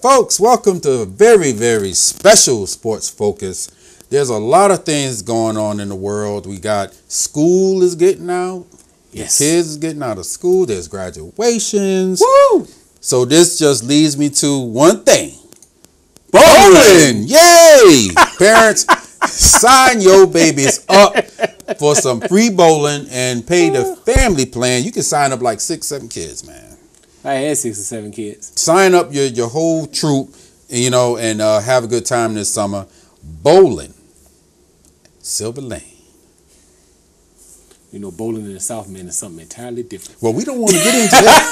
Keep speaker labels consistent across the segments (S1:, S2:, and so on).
S1: Folks, welcome to a very, very special Sports Focus. There's a lot of things going on in the world. We got school is getting out.
S2: Yes.
S1: The kids is getting out of school. There's graduations.
S2: Woo!
S1: So this just leads me to one thing.
S2: Bowling!
S1: Yay! Parents, sign your babies up for some free bowling and pay the family plan. You can sign up like 6, 7 kids, man.
S2: I had 6 or 7 kids.
S1: Sign up your whole troop, and have a good time this summer. Bowling, Silver Lane.
S2: You know, bowling in the South, man, is something entirely different.
S1: Well, we don't want to get into that.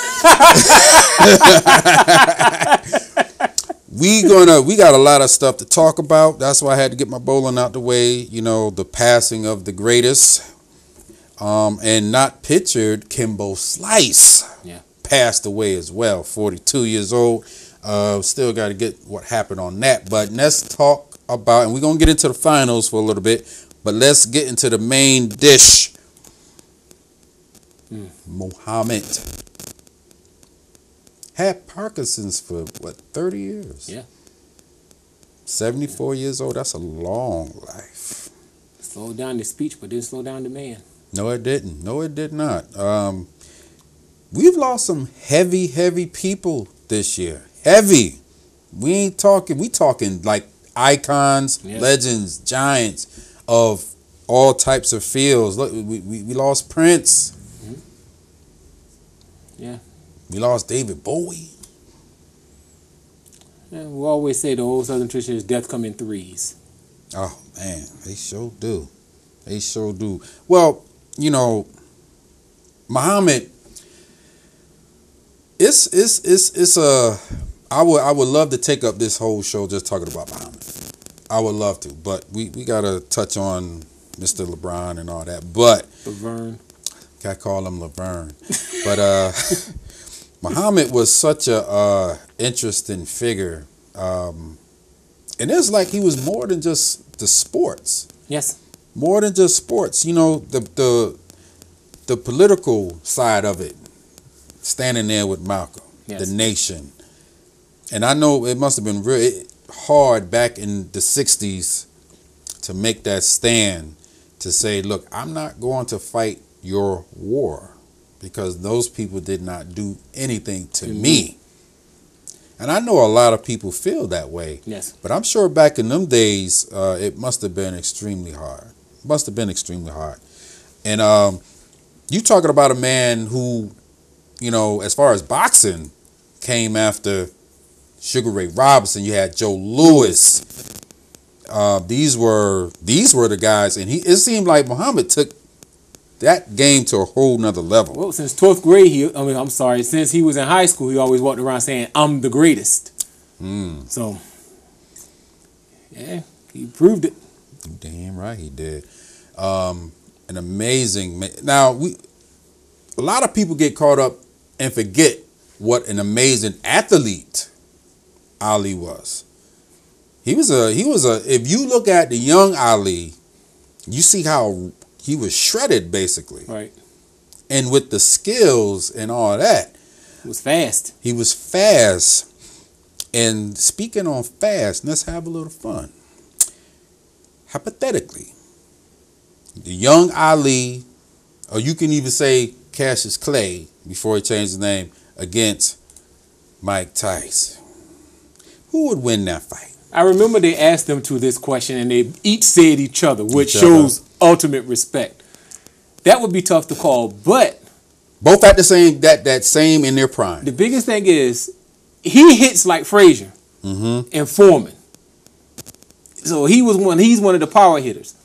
S1: We got a lot of stuff to talk about. That's why I had to get my bowling out the way. You know, the passing of the greatest, and not pictured Kimbo Slice.
S2: Yeah.
S1: Passed away as well, 42 years old. Still got to get what happened on that. But let's talk about, and we're going to get into the finals for a little bit, but let's get into the main dish. Muhammad had Parkinson's for, 30 years?
S2: Yeah.
S1: 74 years old, that's a long life.
S2: Slowed down the speech, but didn't slow down the man.
S1: No, it didn't. No, it did not. We've lost some heavy people this year. Heavy. We talking like icons,
S2: Yes.
S1: legends, giants of all types of fields. Look, we lost Prince.
S2: Mm-hmm. Yeah.
S1: We lost David Bowie.
S2: Yeah. We always say the old Southern tradition is death come in threes.
S1: Oh man, they sure do. They sure do. Well, Muhammad. I would love to take up this whole show just talking about Muhammad. I would love to, but we gotta touch on Mr. LeBron and all that. But
S2: Laverne.
S1: I call him Laverne. But Muhammad was such a interesting figure, and it's like he was more than just the sports.
S2: Yes.
S1: More than just sports. The political side of it. Standing there with Malcolm,
S2: yes.
S1: The nation. And I know it must have been really hard back in the 60s to make that stand to say, look, I'm not going to fight your war because those people did not do anything to me. And I know a lot of people feel that way.
S2: Yes.
S1: But I'm sure back in them days, it must have been extremely hard. Must have been extremely hard. And you talking about a man who, as far as boxing, came after Sugar Ray Robinson. You had Joe Louis. These were the guys, and it seemed like Muhammad took that game to a whole nother level.
S2: Well, since 12th grade, since he was in high school, he always walked around saying, "I'm the greatest." So, yeah, he proved it.
S1: Damn right he did. An amazing man. Now a lot of people get caught up and forget what an amazing athlete Ali was. He was a if you look at the young Ali, you see how he was shredded basically.
S2: Right.
S1: And with the skills and all that.
S2: He was fast.
S1: He was fast. And speaking on fast, let's have a little fun. Hypothetically, the young Ali, or you can even say Cassius Clay, before he changed his name, against Mike Tyson. Who would win that fight?
S2: I remember they asked them to this question, and they each said each other, which shows ultimate respect. That would be tough to call, but
S1: both at the same that same in their prime.
S2: The biggest thing is he hits like Frazier and Foreman. So he's one of the power hitters.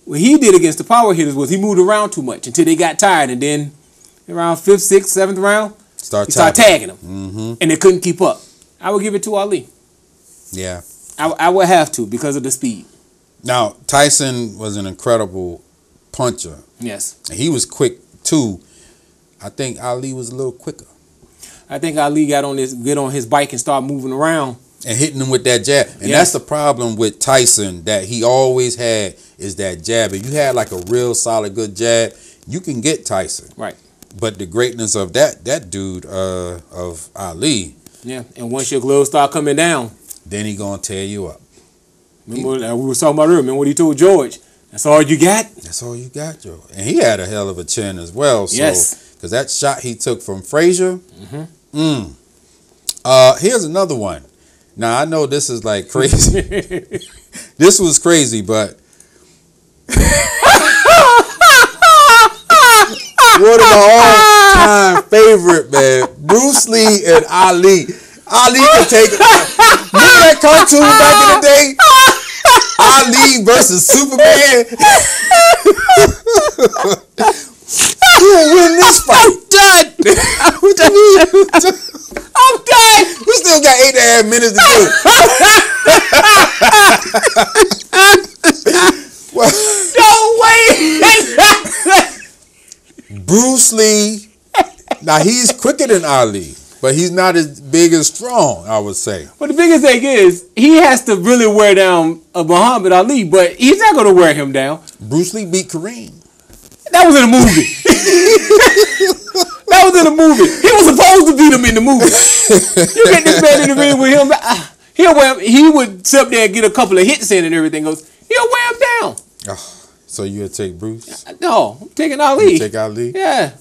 S2: What he did against the power hitters was he moved around too much until they got tired, and then around 5th, 6th, 7th round, he started tagging them, and they couldn't keep up. I would give it to Ali.
S1: Yeah.
S2: I would have to because of the speed.
S1: Now, Tyson was an incredible puncher.
S2: Yes.
S1: And he was quick, too. I think Ali was a little quicker.
S2: I think Ali get on his bike and start moving around.
S1: And hitting him with that jab. And that's the problem with Tyson that he always had is that jab. If you had like a real solid good jab, you can get Tyson.
S2: Right.
S1: But the greatness of that dude, of Ali,
S2: Yeah, and once your gloves start coming down,
S1: then he gonna tear you up.
S2: remember we were talking about earlier. Remember what he told George? That's all you got.
S1: That's all you got, Joe. And he had a hell of a chin as well. So,
S2: Yes.
S1: because that shot he took from Frazier. Here's another one. Now I know this is like crazy. This was crazy, but one of my all-time favorite, man, Bruce Lee and Ali. Ali can take it. Remember that cartoon back in the day? Ali versus Superman. Who will win this fight?
S2: Done. I'm done.
S1: We still got 8.5 minutes to do.
S2: No way.
S1: Bruce Lee. Now he's quicker than Ali, but he's not as big and strong, I would say.
S2: But the biggest thing is he has to really wear down Muhammad Ali, but he's not going to wear him down.
S1: Bruce Lee beat Kareem.
S2: That was in a movie. That was in a movie. He was supposed to beat him in the movie. You get this man in the ring with him. He would sit up there and get a couple of hits in and everything goes. He'll wear him down.
S1: Oh, so you'll take Bruce?
S2: No, I'm taking Ali.
S1: You take Ali?
S2: Yeah.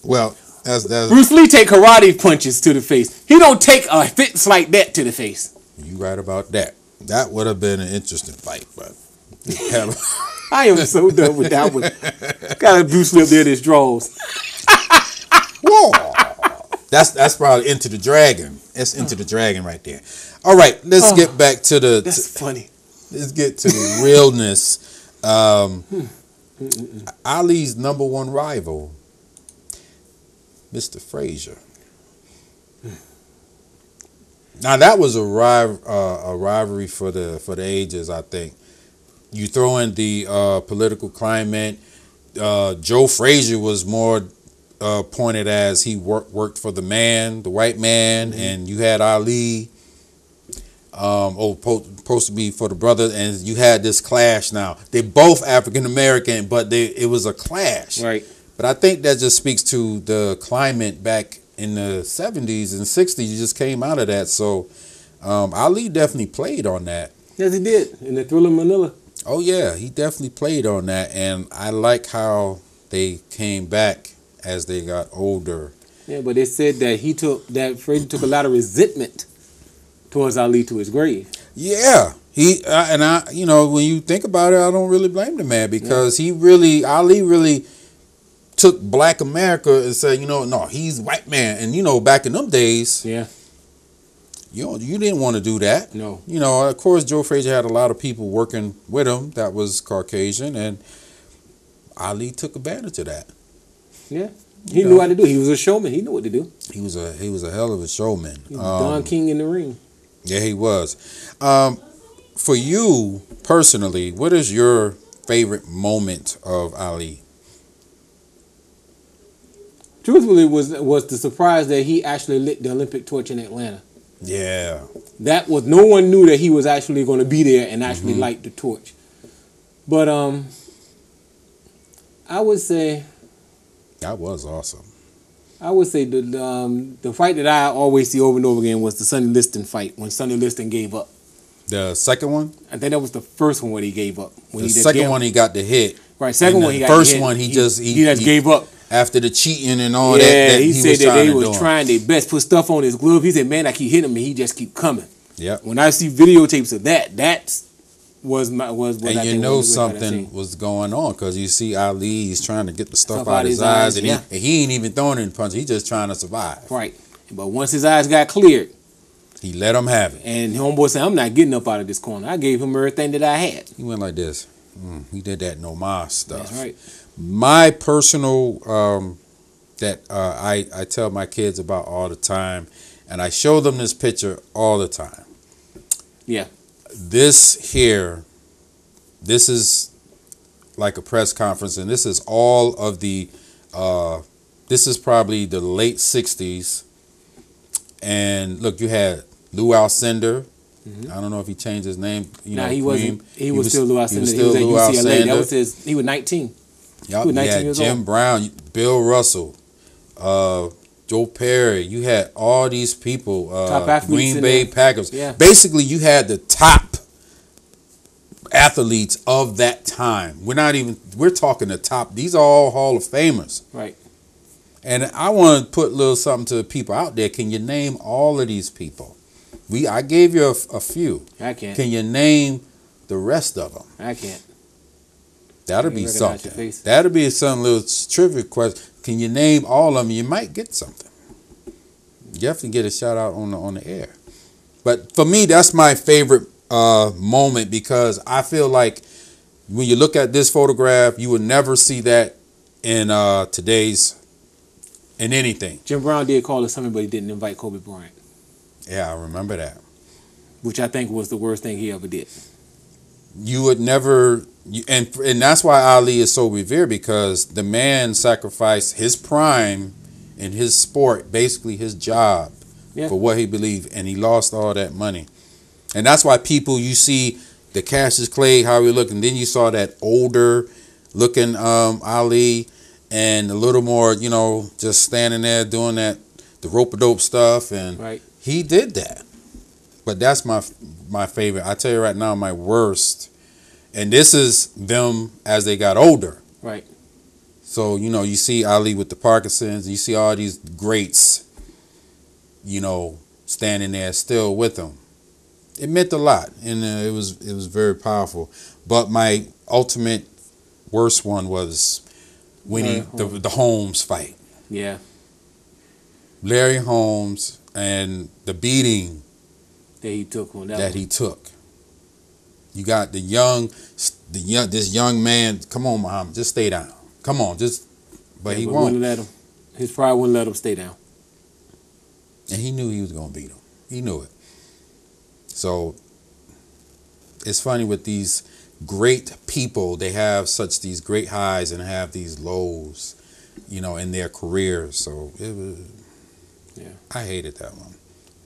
S1: Well, that's
S2: Bruce Lee take karate punches to the face. He don't take a fits like that to the face.
S1: You right about that. That would have been an interesting fight, but
S2: I am so done with that one. Got a Bruce Lee up there in his drawers.
S1: whoa. That's probably Into the Dragon. That's Into the Dragon right there. All right, let's get back to the.
S2: That's funny.
S1: Let's get to the realness. Ali's number one rival, Mr. Frazier. Now that was a rivalry for the ages, I think. You throw in the political climate. Joe Frazier was more pointed as he worked for the white man, and you had Ali. Supposed to be for the brother, and you had this clash. Now they're both African American, but it was a clash.
S2: Right.
S1: But I think that just speaks to the climate back in the 70s and 60s. You just came out of that, so Ali definitely played on that.
S2: Yes, he did in the Thriller Manila.
S1: Oh yeah, he definitely played on that, and I like how they came back as they got older.
S2: Yeah, but they said that Frazier took a lot of resentment towards Ali to his grave.
S1: Yeah, when you think about it, I don't really blame the man because Ali really took Black America and said, no, he's white man, and back in them days,
S2: yeah,
S1: you didn't want to do that.
S2: No,
S1: of course, Joe Frazier had a lot of people working with him that was Caucasian, and Ali took advantage of that.
S2: Yeah. He knew how to do it. He was a showman. He knew what to do.
S1: He was a hell of a showman.
S2: He was Don King in the ring.
S1: Yeah, he was. For you personally, what is your favorite moment of Ali?
S2: Truthfully, was the surprise that he actually lit the Olympic torch in Atlanta.
S1: Yeah.
S2: That was, no one knew that he was actually going to be there and actually light the torch. But I would say
S1: that was awesome.
S2: I would say the fight that I always see over and over again was the Sonny Liston fight when Sonny Liston gave up.
S1: The second one?
S2: I think that was the first one when he gave up.
S1: The second one he got the hit.
S2: Right, second one he got
S1: first
S2: the hit.
S1: One he just
S2: gave up.
S1: After the cheating and all that.
S2: Yeah, he said that they was
S1: do.
S2: trying their best, put stuff on his glove. He said, man, I keep hitting him and he just keep coming.
S1: Yeah.
S2: When I see videotapes of that was
S1: and I think something was going on because you see Ali, he's trying to get the stuff out of his eyes, and he ain't even throwing any punches. He's just trying to survive.
S2: Right. But once his eyes got cleared,
S1: he let him have it.
S2: And homeboy said, I'm not getting up out of this corner. I gave him everything that I had.
S1: He went like this. He did that no mas stuff.
S2: That's right.
S1: My personal that I tell my kids about all the time, and I show them this picture all the time.
S2: Yeah.
S1: This is like a press conference, and this is all of the, this is probably the late 60s. And look, you had Lou Alcindor. I don't know if he changed his name.
S2: He wasn't. He was still Lou Alcindor. He was at UCLA. That was he was 19.
S1: Yep. He was 19 years Jim old. Brown, Bill Russell, Joe Perry. You had all these people.
S2: Top athletes
S1: Green
S2: in
S1: Bay
S2: there.
S1: Packers.
S2: Yeah.
S1: Basically, you had the top athletes of that time. We're talking the top. These are all Hall of Famers.
S2: Right.
S1: And I want to put a little something to the people out there. Can you name all of these people? I gave you a few.
S2: I can't.
S1: Can you name the rest of them?
S2: I can't.
S1: That'll
S2: You
S1: be
S2: recognize your
S1: something.
S2: face.
S1: That'll be some little trivia question. Can you name all of them? You might get something. You have to get a shout out on the air. But for me, that's my favorite moment, because I feel like when you look at this photograph, you would never see that in in anything.
S2: Jim Brown did call it something, but he didn't invite Kobe Bryant,
S1: Yeah, I remember that.
S2: which I think was the worst thing he ever did.
S1: You would never, and that's why Ali is so revered, because the man sacrificed his prime in his sport, basically his job,
S2: Yeah.
S1: for what he believed, and he lost all that money. And that's why people, you see the Cassius Clay, how he looked, and then you saw that older looking Ali, and a little more, just standing there doing the rope-a-dope stuff, and
S2: Right.
S1: he did that. But that's my favorite. I tell you right now, my worst, and this is them as they got older.
S2: Right.
S1: So, you see Ali with the Parkinson's, you see all these greats, standing there still with them. It meant a lot, and it was very powerful. But my ultimate worst one was winning the Holmes fight.
S2: Yeah.
S1: Larry Holmes and the beating
S2: That he took on that.
S1: that he took. You got this young man. Come on, Muhammad, just stay down. Come on, but he won't.
S2: Wouldn't let him. His pride wouldn't let him stay down.
S1: And he knew he was going to beat him. He knew it. So it's funny with these great people. They have these great highs and have these lows, in their careers. So it was.
S2: Yeah.
S1: I hated that one.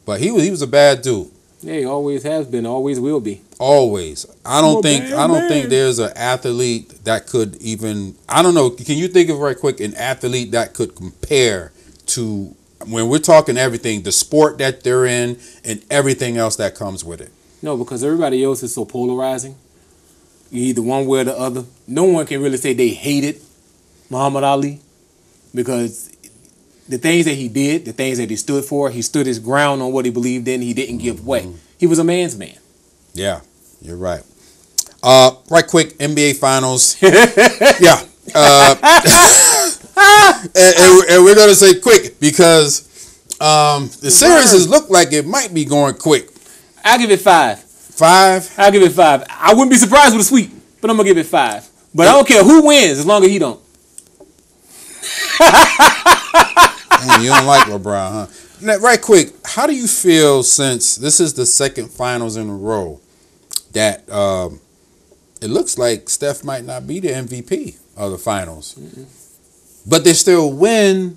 S1: But he was a bad dude.
S2: Yeah, he always has been, always will be.
S1: Always. I don't think there's an athlete that could even, I don't know, can you think of right quick an athlete that could compare to, when we're talking everything, the sport that they're in and everything else that comes with it?
S2: No, because everybody else is so polarizing. You either one way or the other. No one can really say they hated Muhammad Ali, because the things that he did, the things that he stood for, he stood his ground on what he believed in. He didn't give way. He was a man's man.
S1: Yeah, you're right. Right quick, NBA Finals. Yeah. And we're going to say quick, because the series look like it might be going quick.
S2: I'll give it 5.
S1: 5?
S2: I'll give it 5. I wouldn't be surprised with a sweep, but I'm going to give it 5. But I don't care who wins as long as he don't.
S1: Damn, you don't like LeBron, huh? Now, right quick, how do you feel, since this is the second finals in a row, that it looks like Steph might not be the MVP of the finals, but they still win?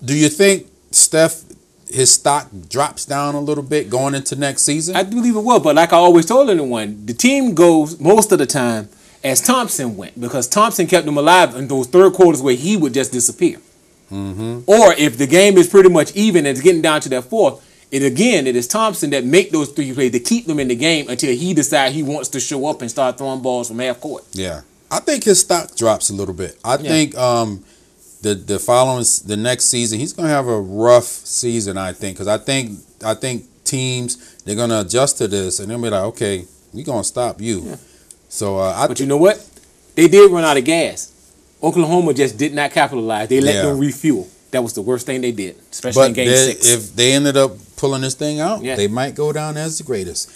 S1: Do you think Steph, his stock drops down a little bit going into next season?
S2: I do believe it will, but like I always told everyone, the team goes most of the time as Thompson went, because Thompson kept them alive in those third quarters where he would just disappear. Or if the game is pretty much even and it's getting down to that fourth, it is Thompson that make those 3 plays to keep them in the game until he decides he wants to show up and start throwing balls from half court.
S1: Yeah, I think his stock drops a little bit. I think the next season he's gonna have a rough season. I think, because I think teams, they're gonna adjust to this and they'll be like, okay, we're gonna stop you. Yeah. So
S2: but you know what? They did run out of gas. Oklahoma just did not capitalize. They let them refuel. That was the worst thing they did, especially in Game 6.
S1: If they ended up pulling this thing out, they might go down as the greatest.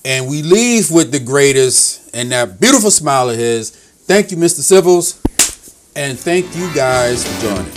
S1: And we leave with the greatest and that beautiful smile of his. Thank you, Mr. Civils, and thank you guys for joining.